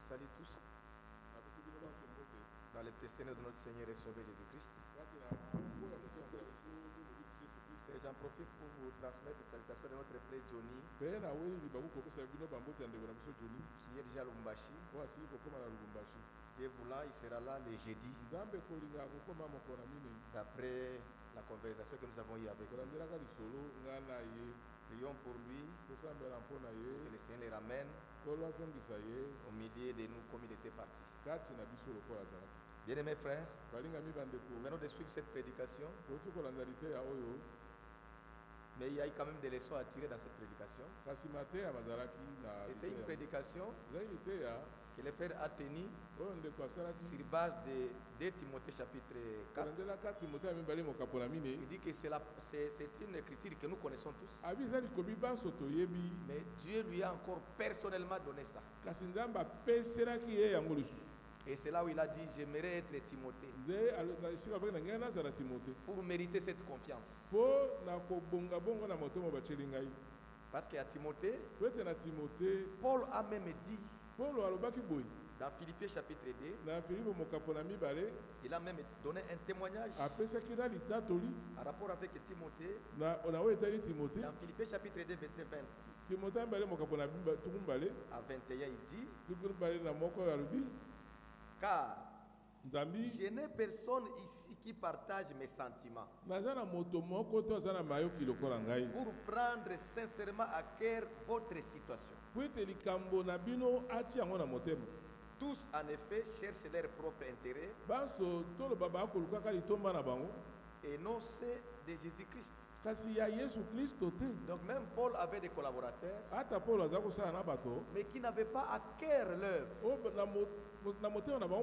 salue tous dans le précieux nom de notre Seigneur et Sauveur Jésus-Christ. Et j'en profite pour vous transmettre les salutations de notre frère Johnny, qui est déjà à Lubumbashi. Dieu voulant, il sera là le jeudi, d'après la conversation que nous avons eue avec lui. Prions pour lui, que le Seigneur le ramène au milieu de nous comme il était parti. Bien-aimés frères, nous venons de suivre cette prédication, mais il y a quand même des leçons à tirer dans cette prédication. C'était une prédication que le frère a tenue sur base de 2 Timothée chapitre 4. Il dit que c'est une écriture que nous connaissons tous. Mais Dieu lui a encore personnellement donné ça. Et c'est là où il a dit, j'aimerais être Timothée pour mériter cette confiance. Parce qu'à Timothée, Paul a même dit, dans Philippiens chapitre 2, il a même donné un témoignage en rapport avec Timothée. Dans Philippiens chapitre 2, verset 20 à 21, il dit, car je n'ai personne ici qui partage mes sentiments pour prendre sincèrement à cœur votre situation. Tous, en effet, cherchent leur propre intérêt et non ceux de Jésus-Christ. Donc même Paul avait des collaborateurs, mais qui n'avaient pas à cœur l'œuvre,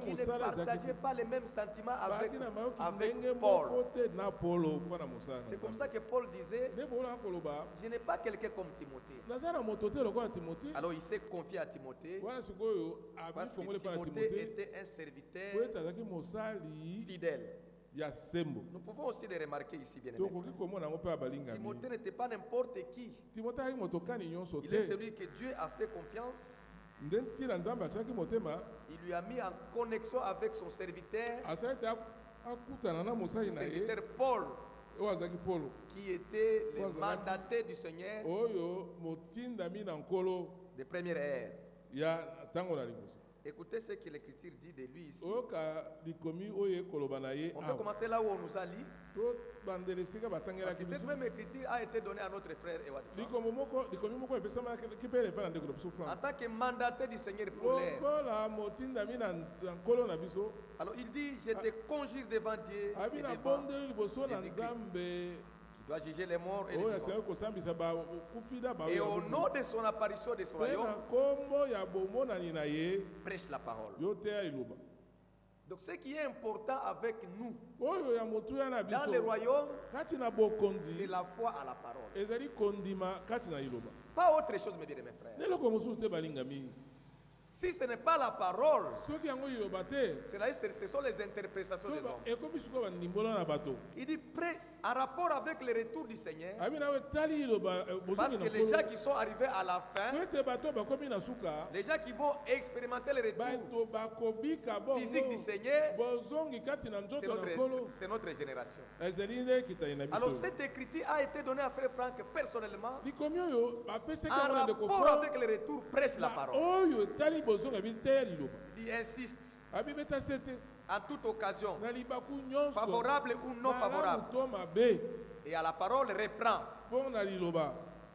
qui ne partageaient pas les mêmes sentiments avec Paul. C'est comme ça que Paul disait, je n'ai pas quelqu'un comme Timothée. Alors il s'est confié à Timothée, parce que Timothée était un serviteur fidèle. Nous pouvons aussi le remarquer ici, bien aimé. Timothée n'était pas n'importe qui. Il est celui que Dieu a fait confiance. Il lui a mis en connexion avec son serviteur, Paul, qui était le mandataire du Seigneur de première ère. Écoutez ce que l'Écriture dit de lui ici. On peut commencer là où on nous a lu. Parce que cette même Écriture a été donnée à notre frère Ewadifan. En tant que mandataire du Seigneur pour l'air. Alors il dit, je te conjure devant Dieu et devant Jésus-Christ, qui doit juger les morts et les vivants. Et au nom de son apparition de son royaume, prêche la parole. Donc ce qui est important avec nous dans le royaume, c'est la foi à la parole. Pas autre chose, mes bien-aimés frères. Si ce n'est pas la parole, ce sont les interprétations des hommes. Il dit en rapport avec le retour du Seigneur, parce que les gens qui sont arrivés à la fin, les gens qui vont expérimenter le retour physique du Seigneur, c'est notre génération. Alors cette écriture a été donnée à Frère Franck personnellement en rapport avec le retour, prêche la parole. Il insiste en toute occasion, favorable ou non favorable, et à la parole reprend,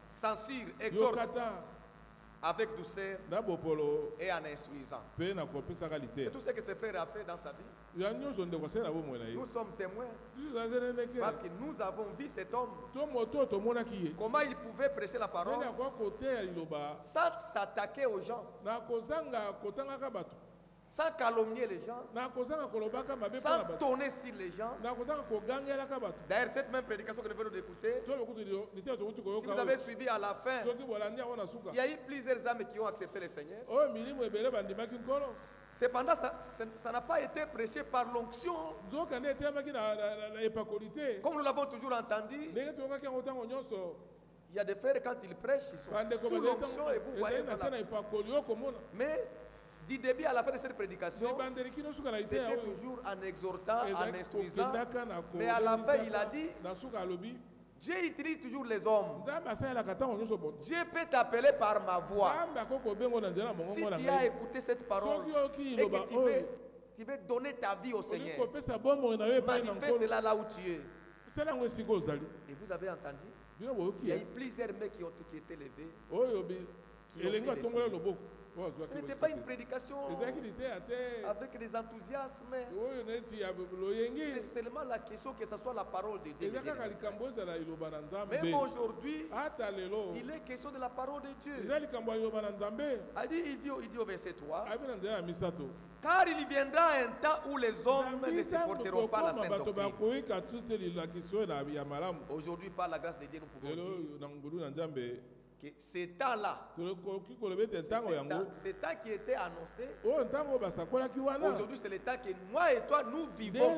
censure, exhorte avec douceur et en instruisant. C'est tout ce que ce frère a fait dans sa vie. Nous sommes témoins parce que nous avons vu cet homme, comment il pouvait prêcher la parole sans s'attaquer aux gens, sans calomnier les gens, sans tonner sur les gens. D'ailleurs, cette même prédication que nous venons d'écouter, si vous avez suivi à la fin, il y a eu plusieurs âmes qui ont accepté le Seigneur. Cependant, ça n'a pas été prêché par l'onction. Comme nous l'avons toujours entendu, il y a des frères, quand ils prêchent, ils sont sous l'onction et vous voyez. Mais du début à la fin de cette prédication, c'était toujours en exhortant, en instruisant, mais à la fin il a dit, Dieu utilise toujours les hommes. Dieu peut t'appeler par ma voix. Si tu as écouté cette parole et que tu veux donner ta vie au Seigneur, manifeste-la là où tu es. Et vous avez entendu? Il y a eu plusieurs mecs qui étaient levés. Ce n'était pas une prédication avec des enthousiasmes. C'est seulement la question que ce soit la parole de Dieu. Même aujourd'hui, il est question de la parole de Dieu. Il dit au verset 3, car il viendra un temps où les hommes ne supporteront pas la sainte doctrine. Aujourd'hui, par la grâce de Dieu, nous pouvons dire que ce temps-là, ce temps qui était annoncé, aujourd'hui c'est le temps que moi et toi nous vivons.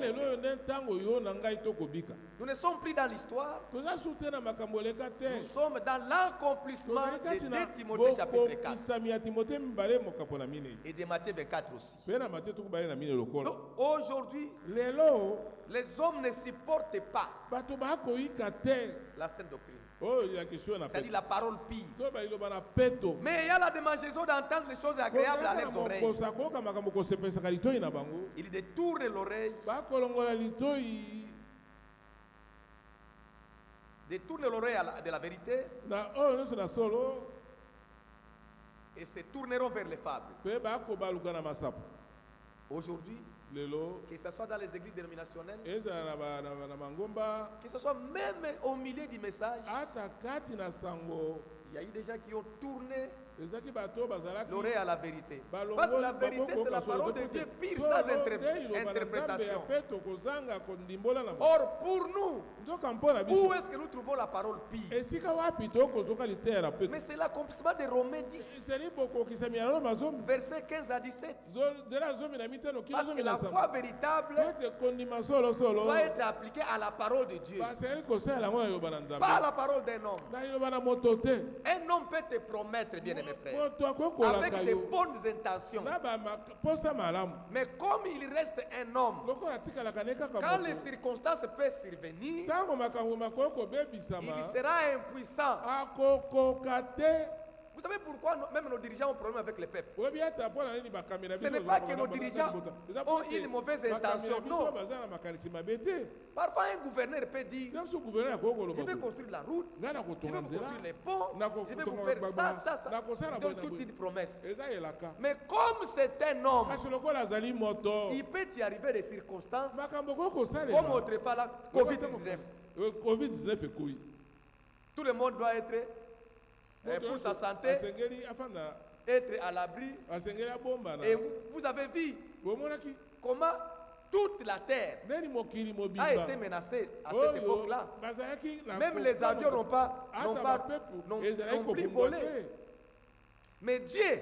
Nous ne sommes plus dans l'histoire, nous sommes dans l'accomplissement de 2 Timothée chapitre 4 et de Matthieu 24 aussi. Donc aujourd'hui, les hommes ne supportent pas la sainte doctrine. C'est-à-dire la parole pire. Mais il y a la démangeaison d'entendre les choses agréables à leurs oreilles. Ils détournent l'oreille. Détournent l'oreille de la vérité. Et se tourneront vers les fables. Aujourd'hui, que ce soit dans les églises dénominationnelles, que ce soit même au milieu du message, il y a eu des gens qui ont tourné l'oreille à la vérité. Parce que la vérité, c'est la parole de Dieu, pire sans interprétation. Or, pour nous, où est-ce que nous trouvons la parole pire? Mais c'est l'accomplissement de Romains 10, versets 15 à 17. Parce que la foi véritable doit être appliquée à la parole de Dieu, pas à la parole d'un homme. Un homme peut te promettre, bien-aimé frère, avec de bonnes intentions. Mais comme il reste un homme, quand les circonstances peuvent survenir, il sera impuissant. Vous savez pourquoi même nos dirigeants ont un problème avec les peuples? Ce n'est pas que nos dirigeants ont une mauvaise intention, non. Parfois un gouverneur peut dire, je vais construire la route, je vais construire les ponts, je vais vous faire ça. Il donne toute une promesse. Mais comme c'est un homme, il peut y arriver des circonstances comme autrefois la COVID-19. Tout le monde doit être pour sa santé, être à l'abri. Et vous avez vu comment toute la terre a été menacée à cette époque-là. Même les avions n'ont plus volé. Mais Dieu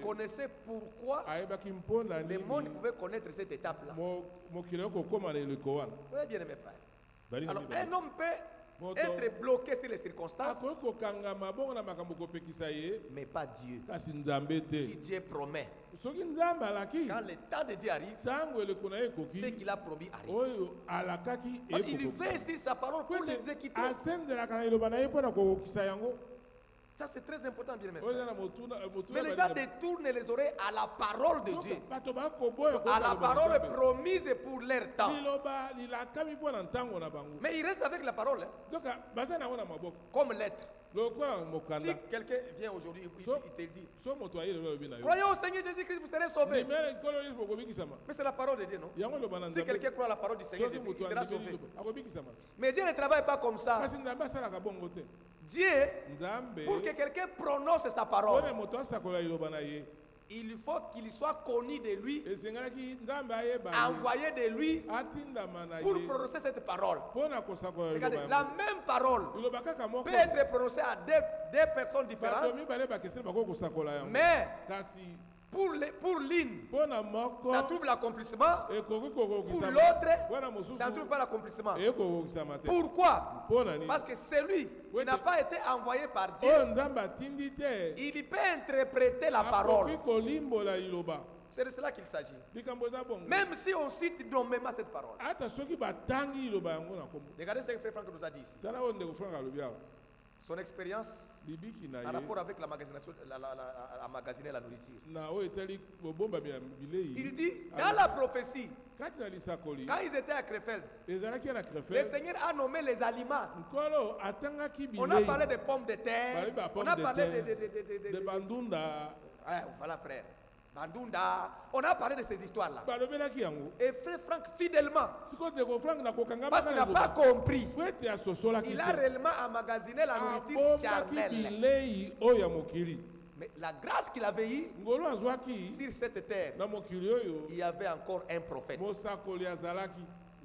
connaissait pourquoi le monde pouvait connaître cette étape-là. Oui, bien mes frères. Alors, un homme peut être bloqué sur les circonstances, mais pas Dieu. Si Dieu promet, quand le temps de Dieu arrive, ce qu'il a promis arrive. Il veut sur sa parole pour l'exécuter. Ça c'est très important, bien aimé. Mais les gens détournent les oreilles à la parole de Dieu, à la parole promise pour leur temps. Mais il reste avec la parole, comme l'être. Si quelqu'un vient aujourd'hui, il te dit, croyez au Seigneur Jésus-Christ, vous serez sauvés. Mais c'est la parole de Dieu, non? Si quelqu'un croit à la parole du Seigneur Jésus, il sera sauvé. Mais Dieu ne travaille pas comme ça. Dieu, pour que quelqu'un prononce sa parole, il faut qu'il soit connu de lui, envoyé de lui pour prononcer cette parole. Regardez, la même parole peut être prononcée à deux personnes différentes, mais Pour l'une, ça trouve l'accomplissement. Pour l'autre, ça ne trouve pas l'accomplissement. Pourquoi? Parce que celui qui n'a pas été envoyé par Dieu, il peut interpréter la parole. C'est de cela qu'il s'agit. Même si on cite nommément cette parole. Regardez ce que Frère Franck nous a dit ici. Son expérience en rapport avec la magasiner la nourriture. Il dit, dans la prophétie, quand ils étaient à Krefeld, le Seigneur a nommé les aliments. On a parlé de pommes de terre, on a parlé de bandunda. Voilà, frère. Bandunda. On a parlé de ces histoires-là. Et Frère Franck, fidèlement, parce qu'il n'a pas compris, il a réellement emmagasiné la nourriture charnelle. Mais la grâce qu'il avait eue sur cette terre, il y avait encore un prophète. Mais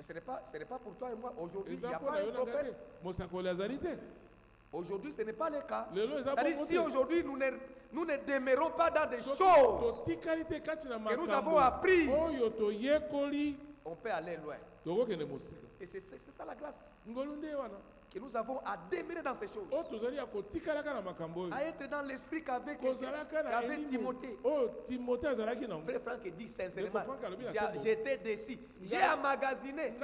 ce n'est pas pour toi et moi. Aujourd'hui, il n'y a pas un prophète. Aujourd'hui, ce n'est pas le cas. C'est-à-dire, si aujourd'hui nous ne demeurons pas dans des choses que nous avons appris, on peut aller loin. Et c'est ça la grâce. Que nous avons à demeurer dans ces choses. À être dans l'esprit qu'avait Timothée. Frère Franck dit sincèrement, j'étais déçu. J'ai emmagasiné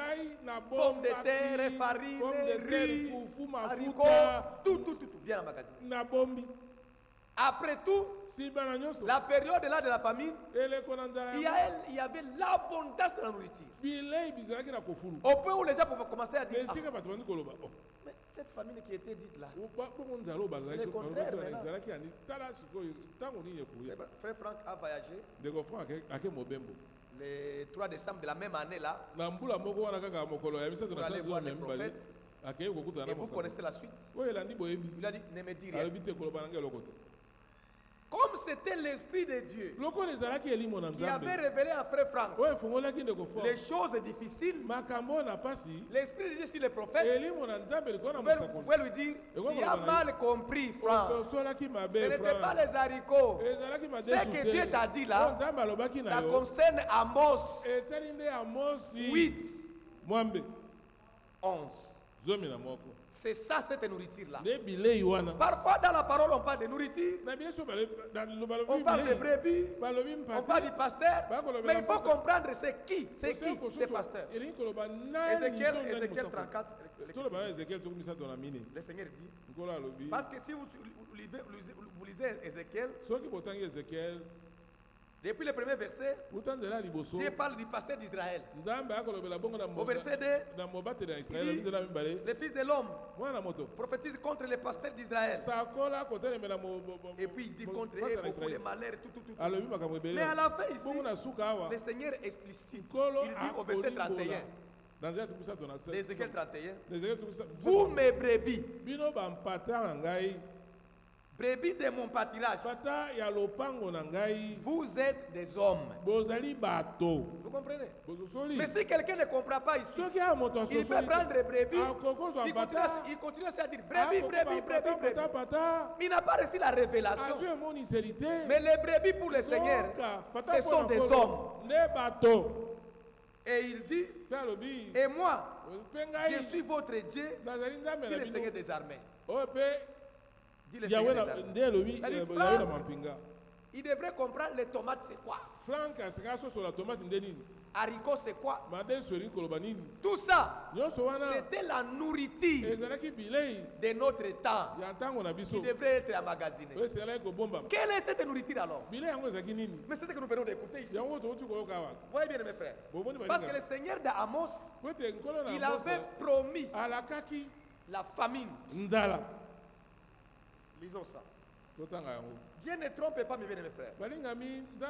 pommes de terre, farine, riz, haricots, tout bien emmagasiné. Après tout, la période là de la famine, il y avait l'abondance de la nourriture. Au point où les gens pouvaient commencer à dire, mais cette famine qui était dite là, c'est le contraire maintenant. Frère Franck a voyagé le 3 décembre de la même année là pour aller voir les prophètes. Et vous connaissez la suite. Il a dit, ne me dis rien. Comme c'était l'Esprit de Dieu qui avait révélé à Frère Franck les choses difficiles, l'Esprit de Dieu sur les prophètes, vous pouvez lui dire, tu as mal compris, Franck. Ce n'était pas les haricots. Ce que Dieu t'a dit là, ça concerne Amos 8, 11. C'est ça, cette nourriture-là. Parfois, dans la parole, on parle de nourriture. On parle de brebis. On parle du pasteur. Mais il faut comprendre c'est qui ce pasteur. Ézéchiel 34. Le Seigneur dit. Parce que si vous lisez Ézéchiel, depuis le premier verset, Dieu parle du pasteur d'Israël. Au verset 2, il dit, le fils de l'homme prophétise contre les pasteurs d'Israël. Et puis il dit contre eux beaucoup de malheurs, tout. Mais à la fin ici, le Seigneur explicite. Il dit au verset 31. Ézéchiel 31. Vous mes brebis, brebis de mon pâturage, vous êtes des hommes. Vous comprenez? Mais si quelqu'un ne comprend pas ici, il peut prendre les brebis, il continue à dire brebis. Il n'a pas reçu la révélation. Mais les brebis pour le Seigneur, ce sont des hommes. Et il dit, et moi, je suis votre Dieu, dit le Seigneur des armées. Dit le Seigneur des armées. Il devrait comprendre les tomates c'est quoi. Haricots c'est quoi. Tout ça, c'était la nourriture de notre temps qui devrait être emmagasinée. Quelle est cette nourriture alors? Mais c'est ce que nous venons d'écouter ici. Voyez bien mes frères. Parce que le Seigneur d'Amos, il avait promis la famine. Lisons ça. Dieu ne trompe pas mes bien-aimés frères.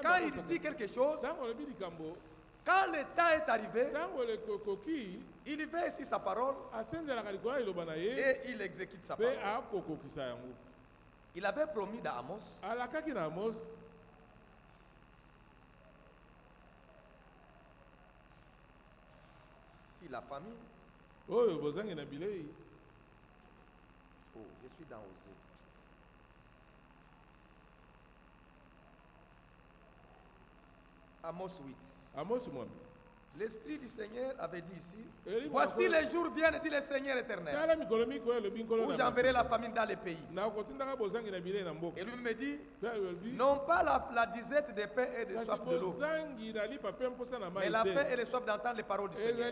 Quand il dit quelque chose, quand le temps est arrivé, il fait ici sa parole et il exécute sa parole. Il avait promis d'Amos si la famille. Oh, je suis dans Osée. Amos 8. Amos mwami. L'Esprit du Seigneur avait dit ici, voici les jours viennent, dit le Seigneur éternel, où j'enverrai la famine dans les pays. Et lui me dit, non pas la disette des pains et de soif de l'eau, mais la faim et le soif d'entendre les paroles du Seigneur.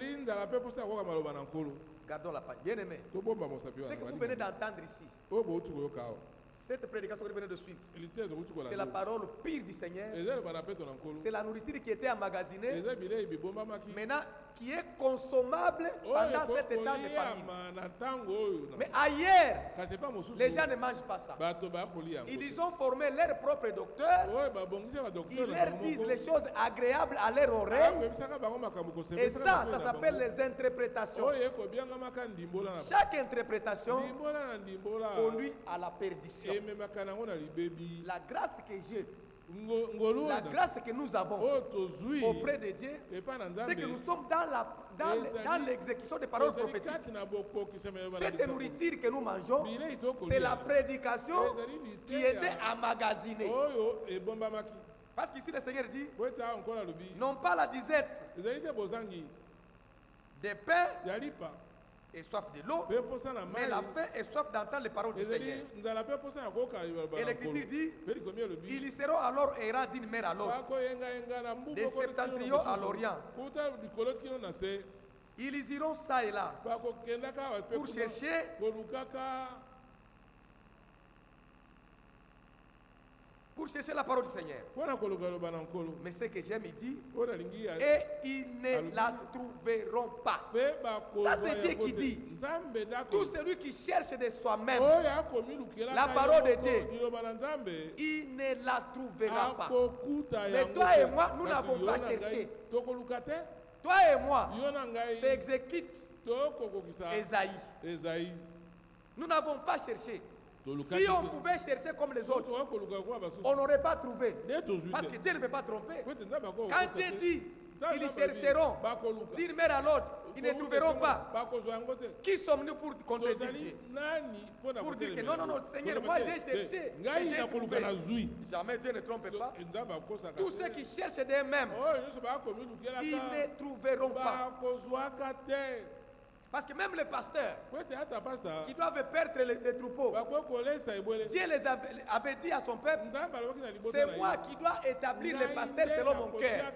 Gardons la page. Bien aimé, ce que vous venez d'entendre ici, cette prédication que vous venez de suivre, c'est la parole pire du Seigneur. C'est la nourriture qui était emmagasinée, maintenant qui est consommable pendant cet état de famine. Mais ailleurs, les gens ne mangent pas ça. Ils ont formé leur propre docteur. Ils leur disent les choses agréables à leur oreille. Et ça s'appelle les interprétations. Chaque interprétation conduit à la perdition. La grâce que j'ai, la grâce que nous avons auprès de Dieu, c'est que nous sommes dans l'exécution des paroles prophétiques. Cette nourriture que nous mangeons, c'est la prédication qui était emmagasinée. Parce qu'ici le Seigneur dit, non pas la disette des pains et soif de l'eau, mais la faim et soif d'entendre les paroles du Seigneur. Et l'Écriture dit, ils seront alors errants d'une mer à l'autre, des septentrions à l'Orient. Ils iront ça et là pour chercher la parole du Seigneur. Mais ce que j'aime, il dit, et ils ne la trouveront pas. Ça, c'est Dieu qui dit. Tout celui qui cherche de soi-même la parole de Dieu, il ne la trouvera pas. Mais toi et moi, nous n'avons pas cherché. Toi et moi, c'est exécute Esaïe. Nous n'avons pas cherché. Si on pouvait chercher comme les autres, on n'aurait pas trouvé. Parce que Dieu ne peut pas tromper. Quand Dieu dit, ils chercheront d'une mer à l'autre, ils ne trouveront pas. Qui sommes-nous pour contredire Dieu? Pour dire que non, Seigneur, moi j'ai cherché. Et j'ai trouvé. Jamais Dieu ne trompe pas. Tous ceux qui cherchent d'eux-mêmes, ils ne trouveront pas. Parce que même les pasteurs qui doivent perdre les troupeaux, Dieu les avait dit à son peuple, c'est moi qui dois établir les pasteurs selon mon cœur,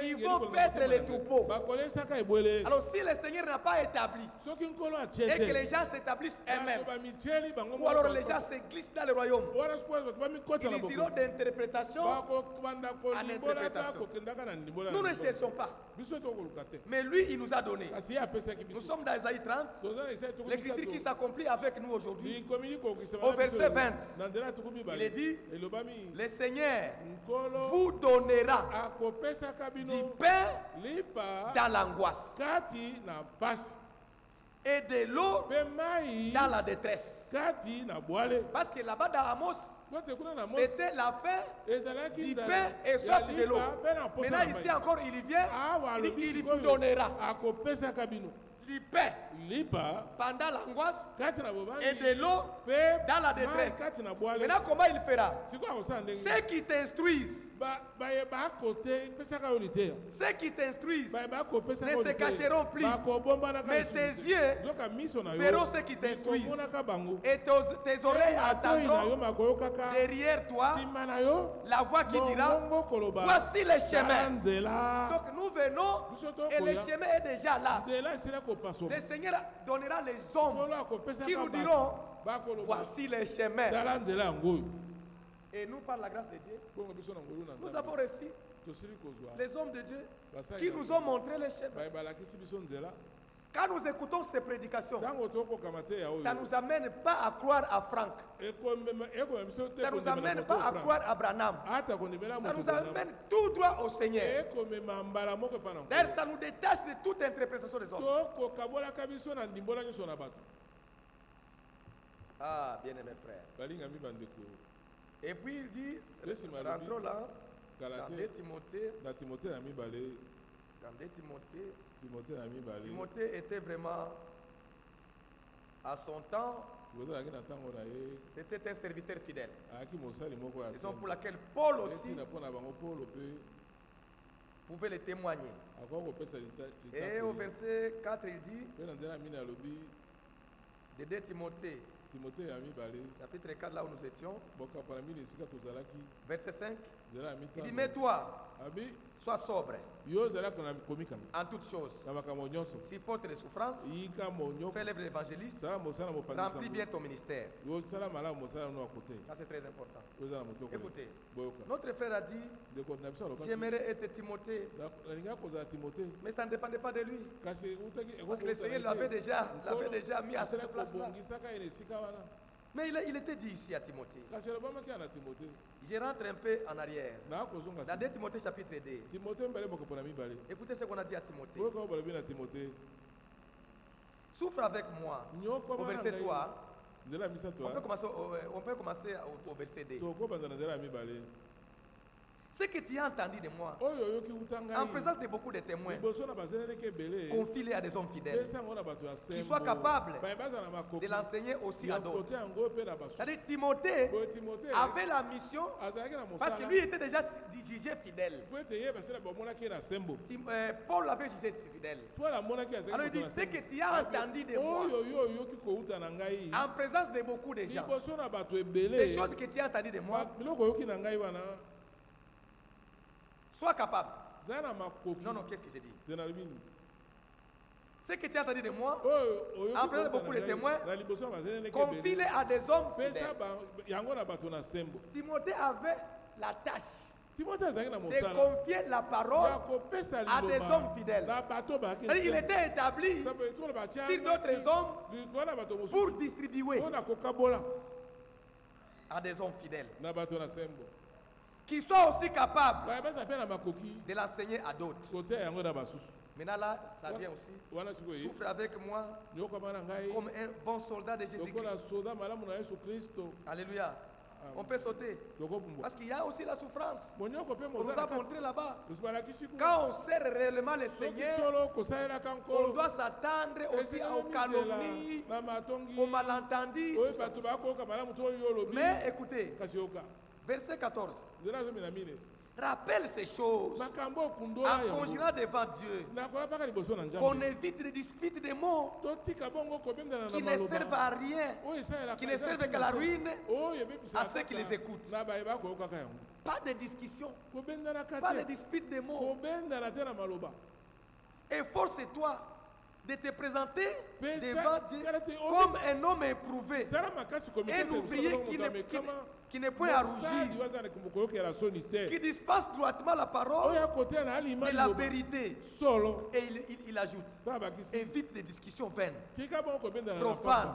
qui vont perdre les troupeaux. Alors si le Seigneur n'a pas établi, et que les gens s'établissent eux-mêmes, ou alors les gens se glissent dans le royaume, ils iront d'interprétation en interprétation. Nous ne cherchons pas. Mais lui, il nous a donné. Nous sommes dans Isaïe 30, l'écriture qui s'accomplit avec nous aujourd'hui. Au verset 20, il est dit, le Seigneur vous donnera du pain dans l'angoisse et de l'eau dans la détresse. Parce que là-bas dans Amos, c'était la faim, du pain et soif de l'eau. Maintenant ici encore il vient, il vous donnera du pain pendant l'angoisse et de l'eau dans la détresse. Maintenant comment il fera? Ceux qui t'instruisent, ceux qui t'instruisent ne se cacheront plus, mais tes yeux verront ceux qui t'instruisent et tes oreilles entendront derrière toi la voix qui dira, voici le chemin. Donc nous venons et le chemin est déjà là. Le Seigneur donnera les hommes qui nous diront, voici le chemin. Et nous, par la grâce de Dieu, nous avons reçu les hommes de Dieu qui nous ont montré le chemin. Quand nous écoutons ces prédications, ça ne nous amène pas à croire à Franck. Ça ne nous amène pas à croire à Branham. Ça nous amène tout droit au Seigneur. D'ailleurs, ça nous détache de toute interprétation des hommes. Ah, bien-aimés frères. Et puis il dit, rentrons là, dans 2 Timothée. Timothée était vraiment, à son temps, c'était un serviteur fidèle. Raison pour laquelle Paul aussi pouvez le témoigner. Et au verset 4, il dit de 2 Timothée, chapitre 4, là où nous étions, verset 5, il dit, mais toi, sois sobre en toutes choses, supporte les souffrances, fais l'œuvre de l'évangéliste, remplis bien ton ministère. Ça, c'est très important. Écoutez, notre frère a dit, j'aimerais être Timothée, mais ça ne dépendait pas de lui, parce que le Seigneur l'avait déjà mis à cette place-là. Mais il était dit ici à Timothée. Je rentre un peu en arrière. Dans 2 Timothée chapitre 2. Écoutez ce qu'on a dit à Timothée. Souffre avec moi. Au verset 3. On peut commencer au verset 2. Ce que tu as entendu de moi, en présence de beaucoup de témoins, confie-les à des hommes fidèles, qui soient capables de l'enseigner aussi à d'autres. C'est-à-dire Timothée avait la mission, parce que lui était déjà jugé fidèle. Paul l'avait jugé fidèle. Alors il dit, ce que tu as entendu de moi, en présence de beaucoup de gens, ces choses que tu as entendues de moi, sois capable. Non, qu'est-ce que j'ai dit? Ce que tu as entendu de moi, en présence de beaucoup de témoins, confie-les à des hommes fidèles. Timothée avait la tâche de confier la parole à des hommes fidèles. Il était établi sur d'autres hommes pour distribuer à des hommes fidèles, qui soient aussi capables de l'enseigner à d'autres. Maintenant là, ça vient aussi. Souffre avec moi comme un bon soldat de Jésus-Christ. Alléluia. On peut sauter. Parce qu'il y a aussi la souffrance. On nous a montré là-bas. Quand on sert réellement le Seigneur, on doit s'attendre aussi aux calomnies, aux malentendus. Mais écoutez, verset 14. Rappelle ces choses en conjurant devant Dieu, qu'on évite les disputes des mots qui ne servent à rien, qui ne servent qu'à la ruine à ceux qui les écoutent. Pas de discussion, pas de disputes des mots. Efforce-toi de te présenter devant Dieu comme un homme éprouvé, un ouvrier qui n'est point à rougir, qui dispense droitement la parole de la vérité. Et il ajoute, évite les discussions vaines, profanes,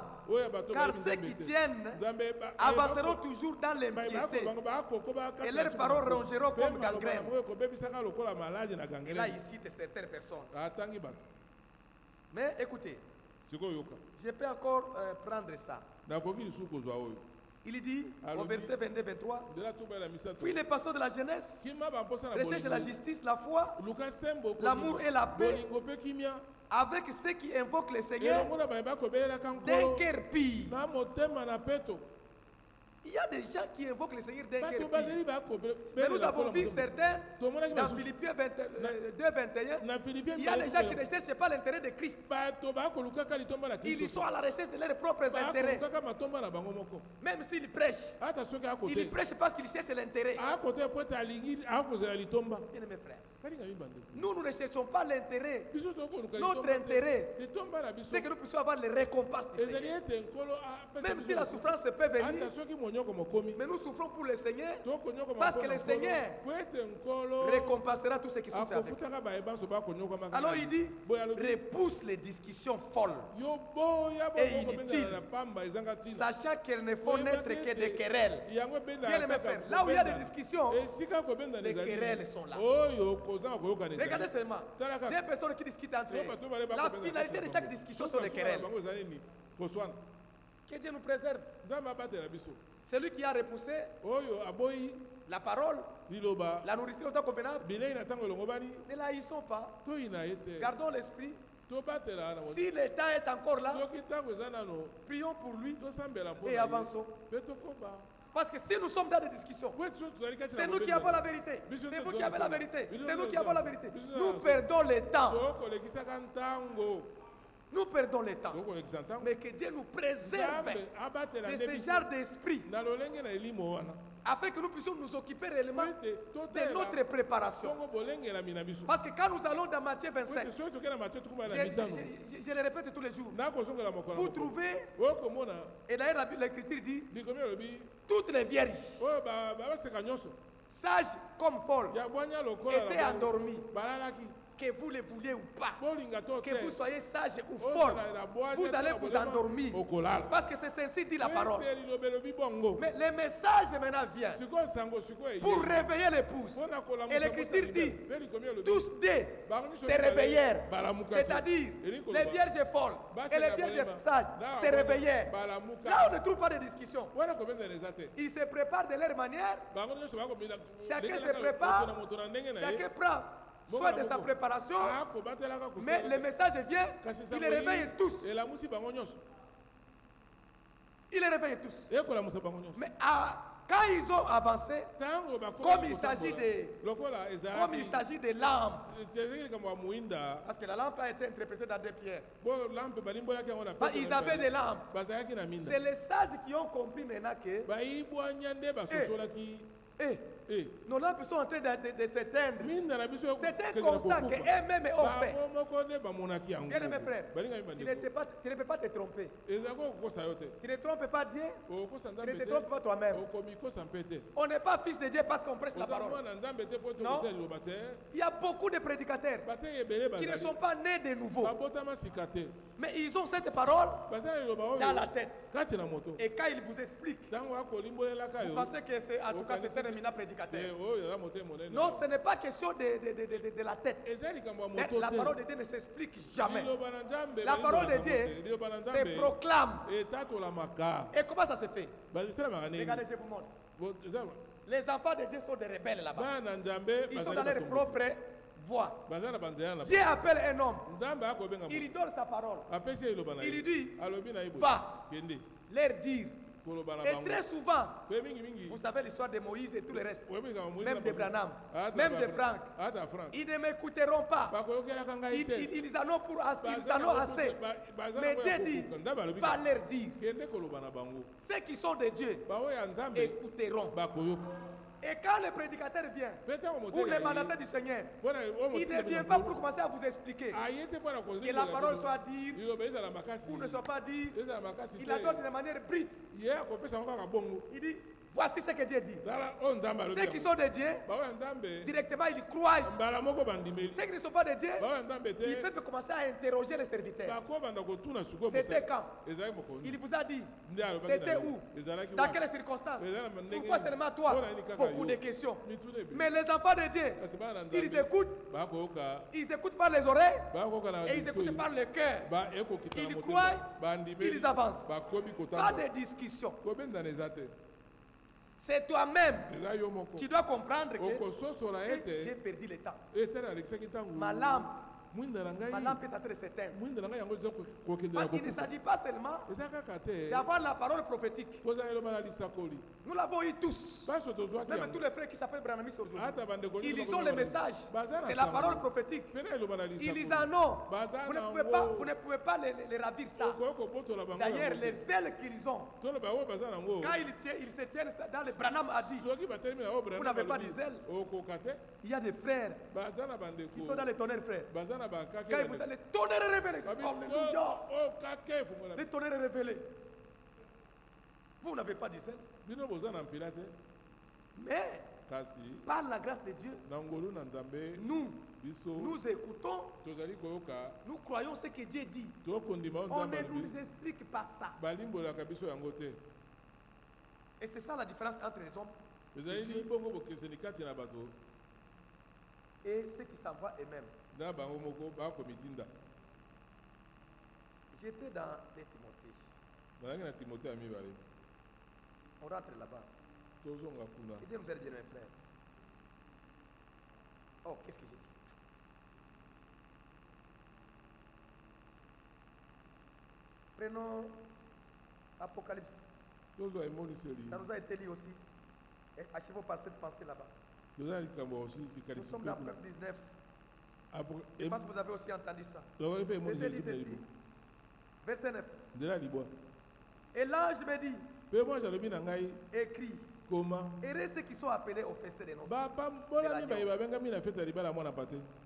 car ceux qui tiennent avanceront toujours dans l'impiété et leurs paroles rongeront comme gangrène. Et là, il cite certaines personnes. Mais écoutez, je peux encore prendre ça. Il dit au verset 22-23, puis les pasteurs de la jeunesse recherchent la justice, la foi, l'amour et la paix, avec ceux qui invoquent le Seigneur d'un cœur pur. Il y a des gens qui invoquent le Seigneur d'un cœur pur. Mais nous avons vu certains dans Philippiens 2:21. Il y a des gens qui ne recherchent pas l'intérêt de Christ. Ils sont à la recherche de leurs propres intérêts. Même s'ils prêchent, ils prêchent parce qu'ils cherchent l'intérêt. Bien-aimés frères, nous ne recherchons pas l'intérêt. Notre intérêt, c'est que nous puissions avoir les récompenses du Seigneur. Même si la souffrance peut venir, mais nous souffrons pour le Seigneur, parce que le Seigneur récompensera tous ceux qui souffrent avec nous. Alors il dit, repousse les discussions folles et inutiles, sachant qu'elles ne font naître que des querelles. Bien aimé frère, là où il y a des discussions, les querelles sont là. Regardez seulement, des personnes qui discutent entre eux, la finalité de chaque discussion sont les querelles. Que Dieu nous préserve. Celui qui a repoussé la parole, la nourriture au temps convenable, ne la haïssons pas. Gardons l'esprit. Si le temps est encore là, prions pour lui et avançons. Parce que si nous sommes dans des discussions, c'est nous qui avons la vérité. C'est vous qui avez la vérité. C'est nous qui avons la vérité. Nous perdons le temps. Nous perdons le temps. Mais que Dieu nous préserve de ce genre d'esprit, afin que nous puissions nous occuper réellement de notre préparation. Parce que quand nous allons dans Matthieu 25, je le répète tous les jours, vous trouvez, et d'ailleurs l'Écriture dit, toutes les vierges, sages comme folles, étaient endormies. Que vous le vouliez ou pas, que vous soyez sage ou folle, vous allez vous endormir. Parce que c'est ainsi dit la parole. Mais le message maintenant vient pour réveiller l'épouse. Et l'Écriture dit, tous deux se réveillèrent. C'est-à-dire, les vierges folles et les vierges sages se réveillèrent. Là, on ne trouve pas de discussion. Ils se préparent de leur manière. Chacun se prépare. Chacun prend soit de sa préparation, mais le message vient, il les réveille tous. Il les réveille tous. Mais quand ils ont avancé, comme il s'agit de lampes, parce que la lampe a été interprétée dans des pierres, ils avaient des lampes. C'est les sages qui ont compris maintenant que nos lampes sont en train de s'éteindre. C'est un constat qu'eux-mêmes ont fait. Bien-aimé frère, tu ne peux pas te tromper. Tu ne trompes pas Dieu, tu ne te trompes pas toi-même. On n'est pas fils de Dieu parce qu'on prêche la parole. Non. Il y a beaucoup de prédicateurs qui ne sont pas nés de nouveau. Mais ils ont cette parole dans la tête. Et quand ils vous expliquent, vous pensez que c'est en tout cas c'est un éminent prédicateur. Non, ce n'est pas question de la tête. La parole de Dieu ne s'explique jamais. La parole de Dieu se proclame. Et comment ça se fait? Regardez, je vous montre. Les enfants de Dieu sont des rebelles là-bas. Ils sont dans leur propre voix. Dieu appelle un homme. Il lui donne sa parole. Il lui dit, va leur dire. Et très souvent, vous savez l'histoire de Moïse et tout le reste, même de Branham, même de Franck, ils ne m'écouteront pas. Ils en ont assez. Mais Dieu dit, va leur dire. Ceux qui sont de Dieu écouteront. Et quand le prédicateur vient, ou le mandataire du Seigneur, il ne vient pas pour commencer à vous expliquer que la parole soit dite ou ne soit pas dite. Il la donne de manière brute. Il dit, voici ce que Dieu dit. Ceux qui sont de Dieu, directement ils croient. Ceux qui ne sont pas de Dieu, ils peuvent commencer à interroger les serviteurs. C'était quand? Il vous a dit. C'était où? Dans quelles circonstances? Pourquoi seulement toi? Beaucoup de questions. Mais les enfants de Dieu, ils écoutent. Ils écoutent par les oreilles et ils écoutent par le cœur. Ils croient, ils avancent. Pas de discussion. C'est toi-même qui dois comprendre que j'ai perdu le temps. Ma lampe est en train de s'éteindre. Parce qu'il ne s'agit pas seulement d'avoir la parole prophétique. Nous l'avons eu tous. Même tous les frères qui s'appellent Branamis aujourd'hui. Ils ont le message. C'est la parole prophétique. Ils en ont. Vous ne pouvez pas les ravir ça. D'ailleurs, les ailes qu'ils ont, quand ils se tiennent dans le Branham a dit, vous n'avez pas des ailes. Il y a des frères qui sont dans les tonnerres, frères. Quand il vous dit, le tonnerre est révélé. Alléluia. Le tonnerre est révélé. Vous n'avez pas d'ailes. Mais, par la grâce de Dieu, nous écoutons, nous croyons ce que Dieu dit. On ne nous explique pas ça. Et c'est ça la différence entre les hommes et ceux qui s'envoient eux-mêmes. J'étais dans les Timothée. On rentre là-bas. Et Dieu nous a dit, mes frères. Oh, qu'est-ce que j'ai dit? Prenons Apocalypse Ça nous a été dit aussi. Et achevons par cette pensée là-bas. Nous sommes dans Proverbe 19. Je pense que vous avez aussi entendu ça. C'était dit ceci. Verset 9. Et l'ange me dit, écrit, heureux ceux qui sont appelés au festin des noces.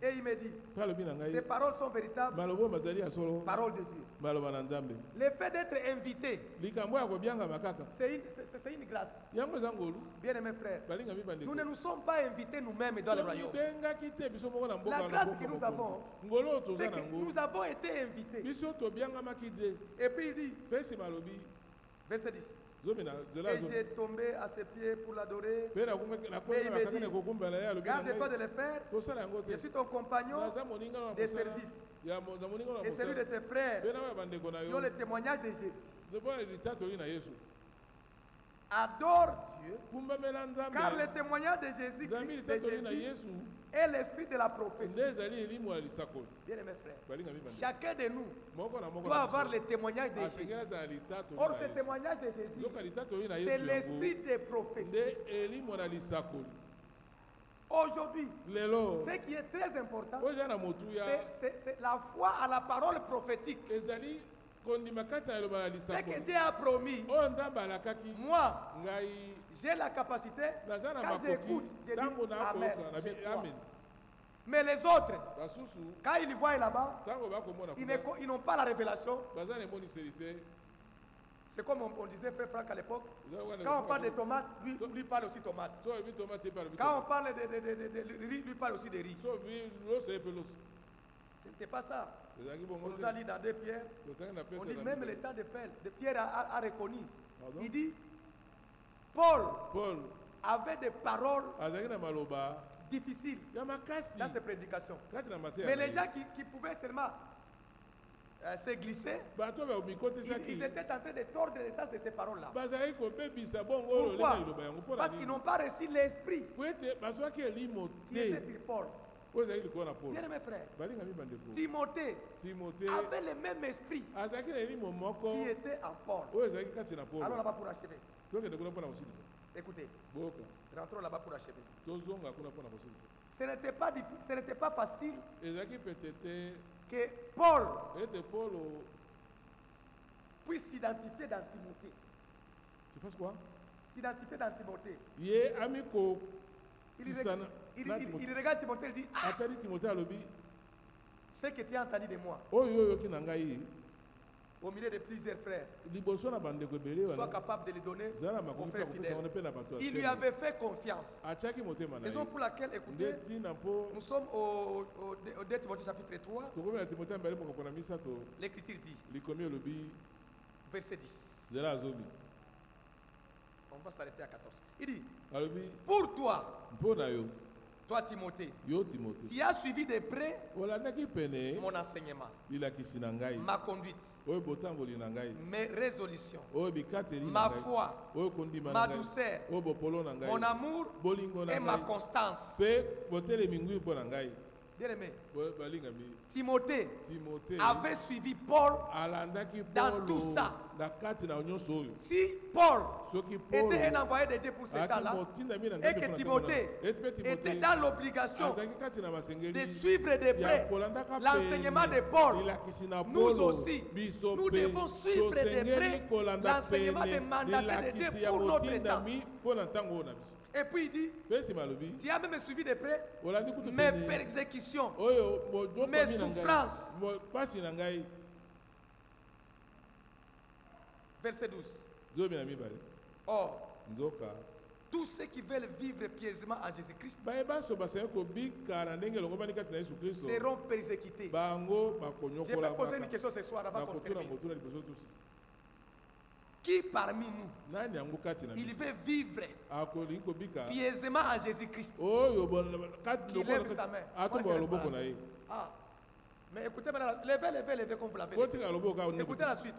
Et il me dit, ces paroles sont véritables, paroles de Dieu. Le fait d'être invité, c'est une grâce. Bien aimés frères, nous ne nous sommes pas invités nous-mêmes dans le royaume. La grâce que nous avons, c'est que nous avons été invités. Et puis il dit, verset 10. Et j'ai tombé à ses pieds pour l'adorer. Et il me dit, garde-toi de le faire. Je suis ton compagnon de service et celui de tes frères qui ont le témoignage de Jésus. Adore Dieu, car le témoignage de Jésus est l'esprit de la prophétie. Bien aimés frères, chacun de nous doit avoir le témoignage de Jésus. Or, ce témoignage de Jésus, c'est l'esprit des prophéties. Aujourd'hui, ce qui est très important, c'est la foi à la parole prophétique. Ce que Dieu a promis, moi, j'ai la capacité, quand j'écoute, je dis Amen. Mais les autres, quand ils voient là-bas, ils n'ont pas la révélation. C'est comme on disait Frère Franck à l'époque. Quand on parle de tomates, lui parle aussi tomates. Quand on parle de riz, lui parle aussi de riz. Ce n'était pas ça. On nous a dit dans 2 Pierre, on dit même le temps de Pierre a reconnu. Il dit, Paul avait des paroles difficiles dans ses prédications. Mais les gens qui pouvaient seulement se glisser, ils étaient en train de tordre le sens de ces paroles-là. Pourquoi? Parce qu'ils n'ont pas reçu l'esprit qui était sur Paul. Bien aimé frère, Timothée avait le même esprit qui était en Paul. Allons là-bas pour achever. Écoutez, rentrons là-bas pour achever. Ce n'était pas facile que Paul puisse s'identifier dans Timothée. Tu fasses quoi? S'identifier dans Timothée. Il regarde Timothée et dit, ah, ce que tu as entendu de moi, au milieu de plusieurs frères, sois capable de les donner aux frères fidèles. Il lui avait fait confiance. Raison pour laquelle, écoutez, nous sommes au 2 Timothée chapitre 3. L'Écriture dit, verset 10. On va s'arrêter à 14. Il dit, pour toi, Timothée, tu as suivi de près mon enseignement, ma conduite, mes résolutions, ma foi, ma douceur, mon amour et ma constance. Bien aimé, Timothée avait suivi Paul dans tout ça. Si Paul était un envoyé de Dieu pour ce temps-là, et que Timothée était dans l'obligation de suivre de près l'enseignement de Paul, nous aussi, nous devons suivre de près l'enseignement des mandataires de Dieu pour notre temps. Et puis il dit, tu as même suivi de près mes persécutions, mes souffrances. Verset 12. Or, tous ceux qui veulent vivre pieusement en Jésus-Christ seront persécutés. Je vais poser une question ce soir avant qu'on termine. Qui parmi nous, il veut vivre pieusement en Jésus-Christ? Qui lève sa main. Ah. Mais écoutez maintenant, levez comme vous l'avez dit. Écoutez la suite.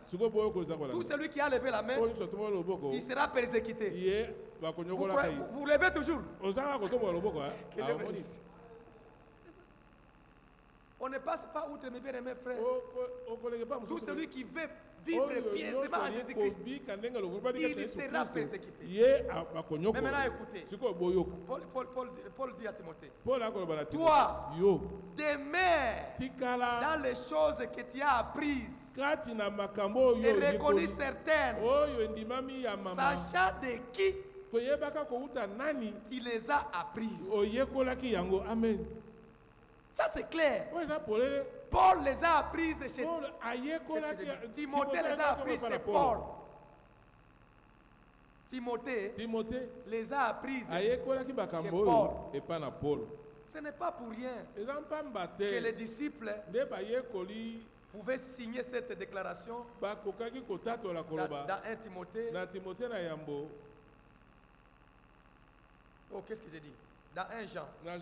Tout celui qui a levé la main, il sera persécuté. Vous levez toujours. On ne passe pas outre, mes bien-aimés frères. Tout celui qui veut vivre pieusement en Jésus-Christ, il sera persécuté. Mais maintenant écoutez, Paul dit à Timothée, toi, demeure dans les choses que tu as apprises et reconnues certaines, sachant de qui tu les as apprises. Ça c'est clair. Paul les a apprises chez Timothée, les a apprises chez Paul. Timothée les a apprises chez Paul. Ce n'est pas pour rien que les disciples pouvaient signer cette déclaration dans 1 Timothée. Oh, qu'est-ce que j'ai dit? Dans 1 Jean. Dans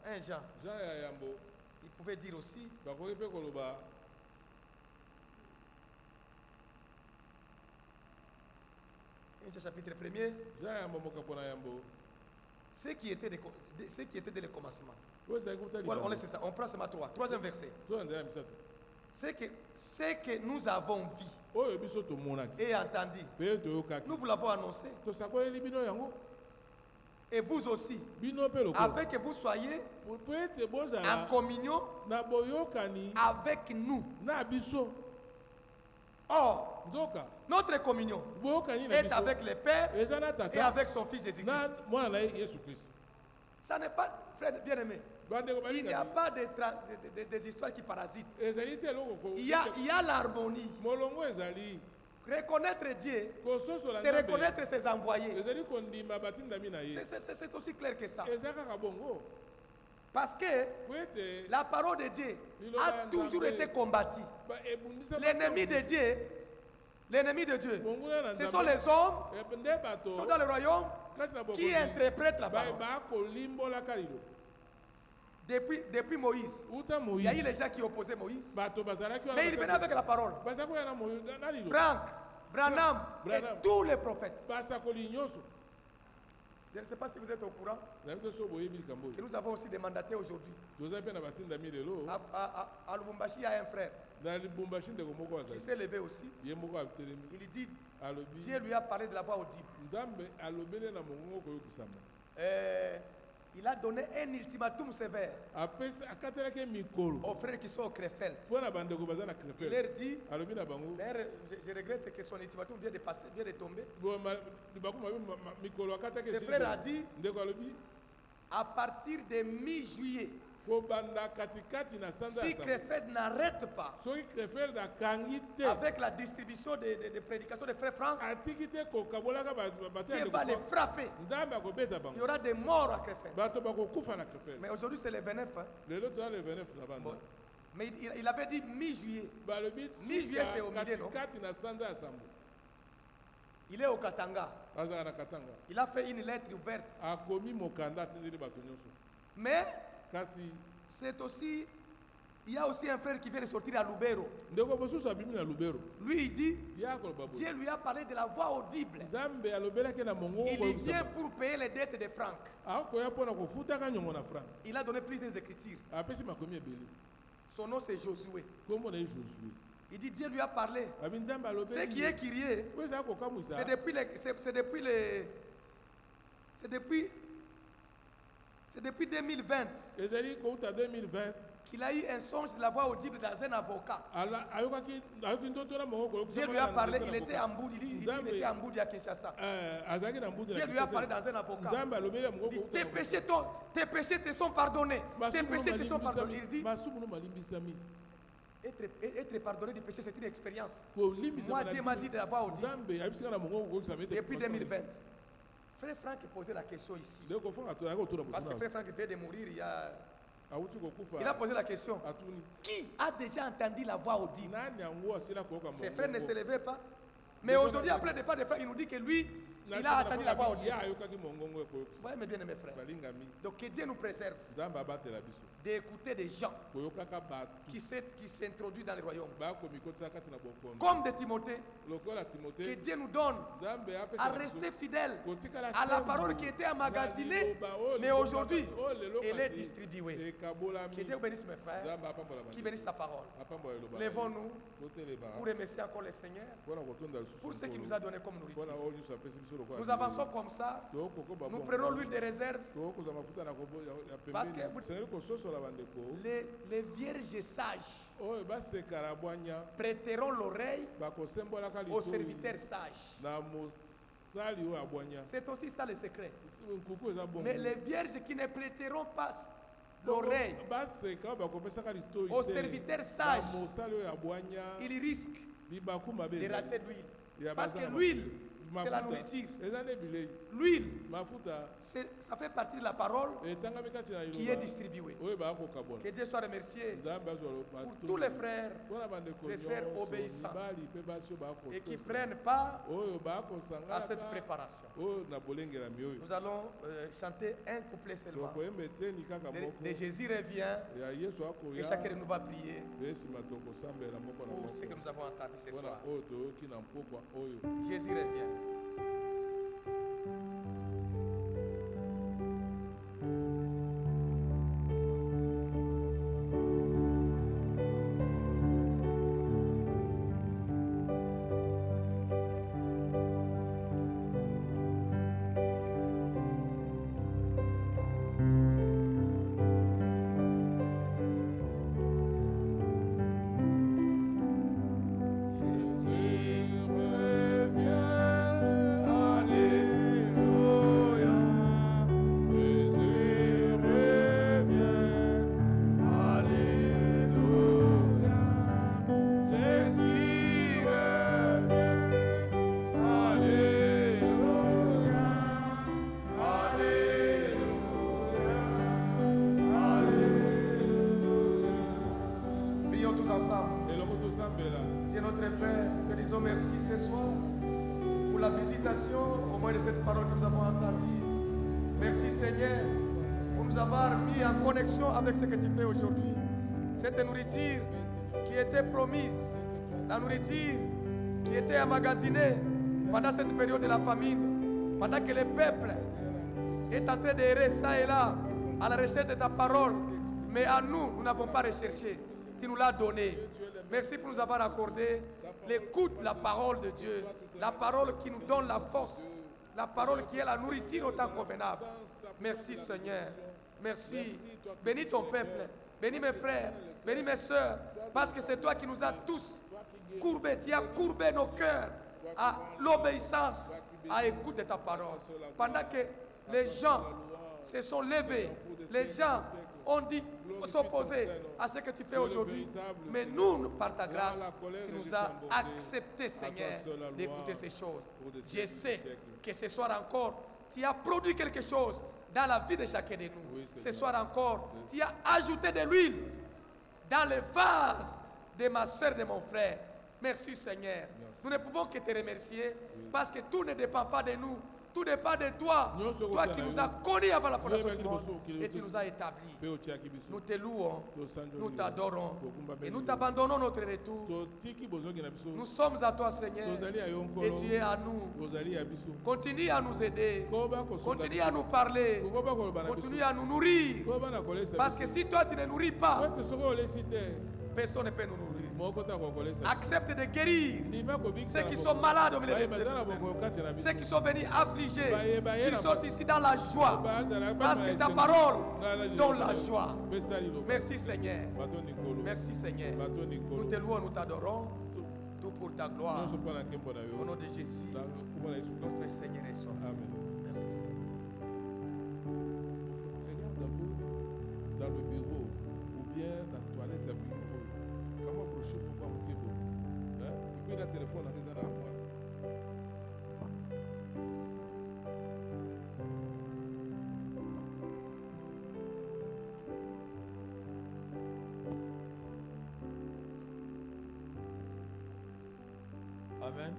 1 Jean. Il pouvait dire aussi. Chapitre 1er. Ce qui était dès le commencement. On laisse ça. On prend ce matin. Troisième verset. Ce que nous avons vu et entendu, nous vous l'avons annoncé. Et vous aussi, afin que vous soyez en communion avec nous. Or, notre communion est avec le Père et avec son Fils Jésus-Christ. Ça n'est pas, frère bien-aimé, il n'y a pas des histoires qui parasitent. Il y a l'harmonie. Reconnaître Dieu, c'est reconnaître ses envoyés. C'est aussi clair que ça. Parce que la parole de Dieu a toujours été combattue. L'ennemi de Dieu, ce sont les hommes qui sont dans le royaume qui interprètent la parole. Depuis Moïse, il y a eu les gens qui opposaient Moïse, mais ils venaient avec la parole. Franck, Branham et tous les prophètes. Je ne sais pas si vous êtes au courant que nous avons aussi des mandataires aujourd'hui. À Lubumbashi, il y a un frère qui s'est levé aussi. Il dit Dieu lui a parlé de la voix audible. Il a donné un ultimatum sévère aux frères qui sont au Krefeld. Il leur dit, d'ailleurs, je regrette que son ultimatum vient de tomber. Ce frère a dit, à partir de mi-juillet, si Krefeld n'arrête pas avec la distribution des prédications de frère Franck, Dieu va les frapper. Il y aura des morts à Krefeld. Mais aujourd'hui c'est le 29. Bon. Mais il avait dit mi-juillet. Mi-juillet c'est au milieu, non? Il est au Katanga. Il a fait une lettre ouverte. Mais c'est aussi, il y a aussi un frère qui vient de sortir à Lubero. Lui il dit, Dieu lui a parlé de la voix audible. Il vient pour payer les dettes de Franck. Il a donné plusieurs écritures. Son nom c'est Josué. Il dit Dieu lui a parlé. Ce qui est crié, c'est depuis 2020 qu'il a eu un songe de la voix audible dans un avocat. Dieu lui a parlé, il était en bout, il était en bout à Kinshasa. Dieu lui a parlé dans un avocat. Il dit, tes péchés te sont pardonnés. Tes péchés te sont pardonnés. Il dit, être pardonné du péché, c'est une expérience. Moi, Dieu m'a dit de la voix audible depuis 2020. Frère Franck posait la question ici. Parce que Frère Franck vient de mourir il y a... Il a posé la question. Qui a déjà entendu la voix audible? Ses frères ne se levaient pas. Mais aujourd'hui, après le départ des frères, il nous dit que lui, Il a entendu la voix audible. Vous voyez mes bien-aimés frères. Donc que Dieu nous préserve d'écouter des gens qui s'introduisent dans le royaume. Comme de Timothée. Que Dieu nous donne à rester fidèles à la parole qui était emmagasinée, mais aujourd'hui, elle est distribuée. Que Dieu bénisse mes frères, qui bénisse sa parole. Lèvons-nous pour remercier encore le Seigneur pour ce qu'il nous a donné comme nourriture. Nous avançons comme ça. Nous prenons l'huile de réserve. Parce que les vierges sages prêteront l'oreille aux serviteurs sages. C'est aussi ça le secret. Mais les vierges qui ne prêteront pas l'oreille aux serviteurs sages, ils risquent de rater l'huile. Parce que l'huile, c'est la nourriture. L'huile, ça fait partie de la parole qui est distribuée. Que Dieu soit remercié pour tous les frères et sœurs obéissants et qui prennent part à cette préparation. Nous allons chanter un couplet seulement. De Jésus revient et chacun de nous va prier pour ce que nous avons entendu ce soir. Jésus revient. Dieu notre Père, te disons merci ce soir pour la visitation au moins de cette parole que nous avons entendue. Merci Seigneur pour nous avoir mis en connexion avec ce que tu fais aujourd'hui. Cette nourriture qui était promise, la nourriture qui était emmagasinée pendant cette période de la famine, pendant que le peuple est en train d'errer ça et là à la recherche de ta parole, mais à nous, nous n'avons pas recherché. Tu nous l'as donné. Merci pour nous avoir accordé l'écoute de la parole de Dieu, la parole qui nous donne la force, la parole qui est la nourriture au temps convenable. Merci Seigneur, merci. Bénis ton peuple, bénis mes frères, bénis mes soeurs, parce que c'est toi qui nous as tous courbés, tu as courbé nos cœurs à l'obéissance, à l'écoute de ta parole. Pendant que les gens se sont levés, les gens ont dit s'opposer à ce que tu fais aujourd'hui, mais nous, par ta grâce, tu nous as accepté, Seigneur, d'écouter ces choses. Je sais que ce soir encore, tu as produit quelque chose dans la vie de chacun de nous. Ce soir encore, tu as ajouté de l'huile dans le vase de ma soeur, de mon frère. Merci, Seigneur. Nous ne pouvons que te remercier parce que tout ne dépend pas de nous. Tout dépend de toi, toi qui nous as connus avant la fondation du monde et tu nous as établis. Nous te louons, nous t'adorons et nous t'abandonnons notre retour. Nous sommes à toi, Seigneur, et tu es à nous. Continue à nous aider, continue à nous parler, continue à nous nourrir. Parce que si toi tu ne nourris pas, personne ne peut nous nourrir. Accepte de guérir ceux qui sont malades au milieu de nous, ceux qui sont venus affligés, ils sont ici dans la joie parce que ta parole donne la joie. Merci Seigneur, merci Seigneur. Nous te louons, nous t'adorons, tout pour ta gloire. Au nom de Jésus, notre Seigneur et Sauveur. Amen. Merci Seigneur. Regarde dans le bureau ou bien dans la toilette à bureau. Comment approcher pour pas manquer beaucoup? Et puis le téléphone arrive à moi. Amen.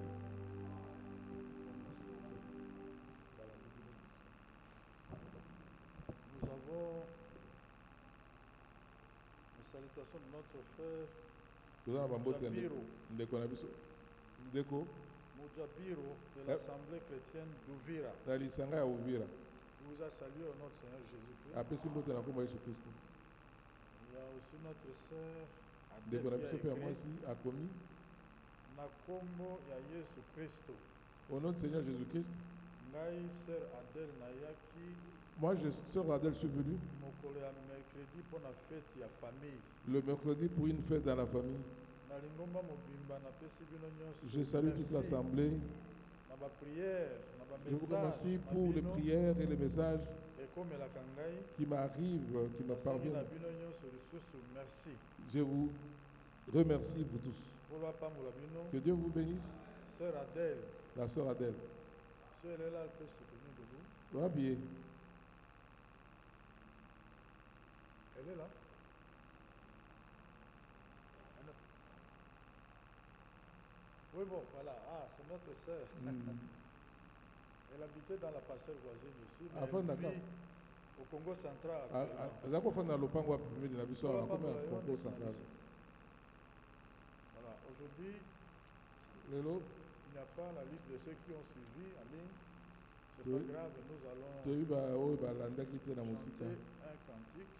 salutations de notre frère Mujabiro de l'Assemblée chrétienne d'Uvira. Il vous a salué au nom du Seigneur Jésus-Christ. Il y a aussi notre sœur Adèle qui a écrit Nakombo ya Yesu Christo. Au nom du Seigneur Jésus-Christ. Ngai sœur Adèle Nayaki. Moi, sœur Adèle, suis venue le mercredi pour une fête dans la famille. Je salue toute l'assemblée. Je vous remercie pour les prières et les messages qui m'arrivent, qui me parviennent. Je vous remercie, vous tous. Que Dieu vous bénisse. La sœur Adèle. Si elle est là, elle peut se tenir debout. bien. Elle est là. Oui, bon, voilà. Ah, c'est notre sœur. Elle habitait dans la parcelle voisine ici, mais elle vit au Congo central. Voilà, aujourd'hui, il n'y a pas la liste de ceux qui ont suivi en ligne. C'est pas grave, nous allons chanter un cantique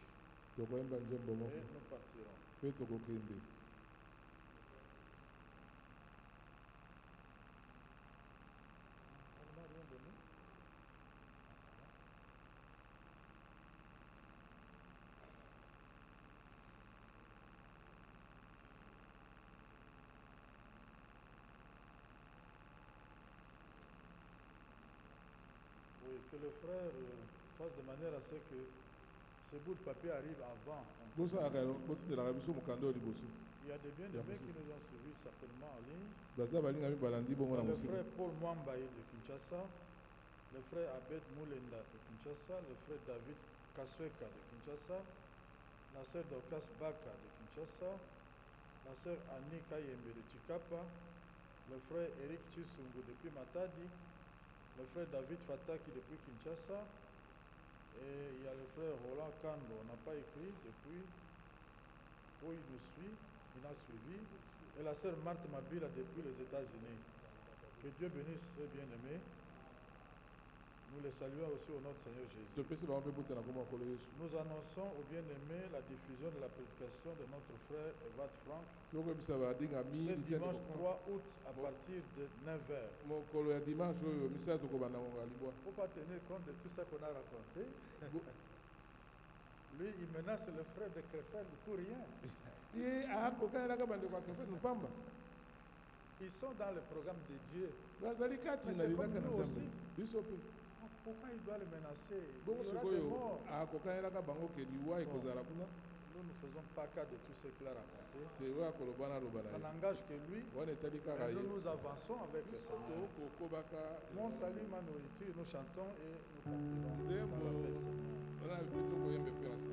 et nous partirons. Que le frère fasse de manière à ce que ce bout de papier arrive avant. Il y a des bien-aimés qui nous ont suivis certainement en ligne. Le frère Paul Mwambaye de Kinshasa, le frère Abed Moulenda de Kinshasa, le frère David Kasweka de Kinshasa, la sœur Dorcas Baka de Kinshasa, la sœur Annie Kayembe de Chikapa, le frère Eric Chisungu depuis Matadi, le frère David Fataki depuis Kinshasa, et il y a le frère Roland Kando, on n'a pas écrit depuis, où il nous suit, il a suivi, et la sœur Marthe Mabila depuis les États-Unis. Que Dieu bénisse ces bien-aimés. Nous les saluons aussi au nom du Seigneur Jésus. Nous annonçons aux bien-aimés la diffusion de la prédication de notre frère Evad Frank ce dimanche 3 août à partir de 9h. Il ne faut pas tenir compte de tout ça qu'on a raconté. Lui, il menace le frère de Krefeld pour rien. Ils sont dans le programme de Dieu. Mais c'est comme nous aussi. Pourquoi il doit le menacer? Il y aura des morts. Nous ne faisons pas cas de tout ce qu'il a raconté. Ça n'engage que lui. Et nous avançons avec le Seigneur. Mon salut, ma nourriture, nous chantons et nous partirons dans la paix du Seigneur.